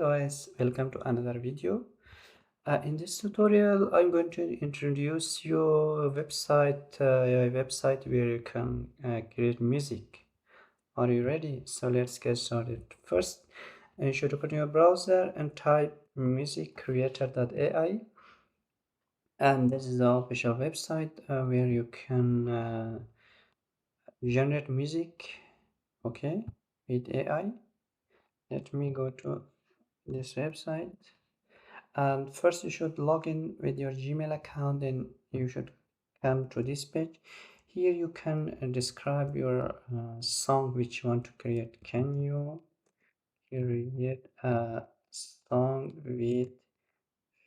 guys, welcome to another video. In this tutorial, I'm going to introduce you a website where you can create music. Are you ready? So let's get started. First, you should open your browser and type musiccreator.ai, and this is the official website where you can generate music, okay, with AI. Let me go to this website. And first you should log in with your Gmail account, and you should come to this page. Here you can describe your song which you want to create. Can you create a song with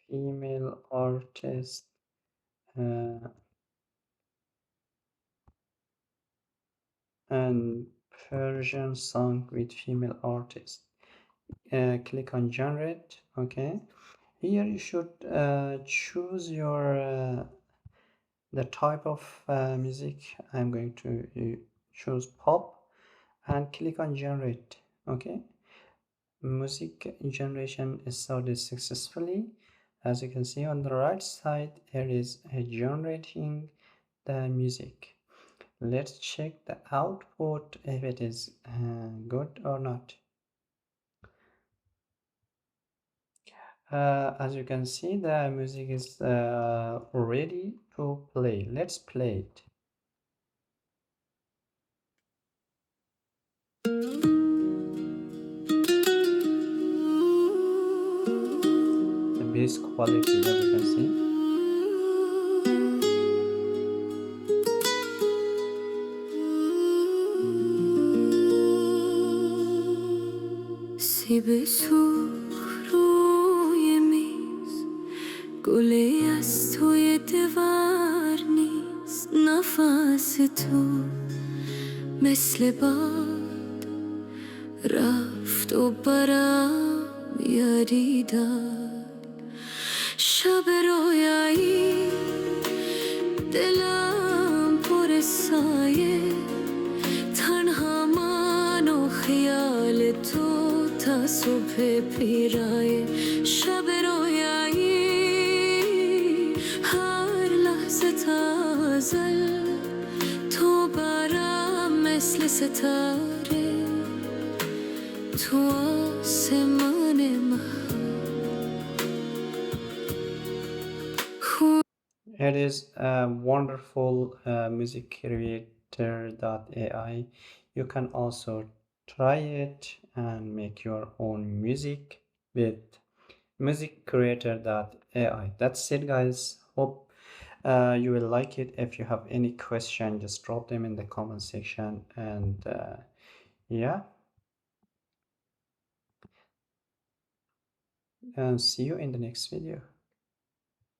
female artist uh, and Persian song with female artist? Click on generate. Okay, here you should choose your the type of music. I'm going to choose pop and click on generate. Okay, music generation is started successfully. As you can see on the right side, there is a generating the music. Let's check the output if it is good or not. As you can see, the music is ready to play. Let's play it. The bass quality that you can see. سیب سرخ روی میز گلی از توی دور نیست نفس تو مثل باد رفت و برم یاری داد شب رویایی دلم پر سایه تنها من و خیال تو تا صبح پیرایه شب رویایی هر لحظه تازه تو برم مثل ستاره تو آسمان من It is a wonderful music creator.ai. You can also try it and make your own music with music creator.ai. That's it, guys. Hope you will like it. If you have any question, just drop them in the comment section, and yeah, and see you in the next video.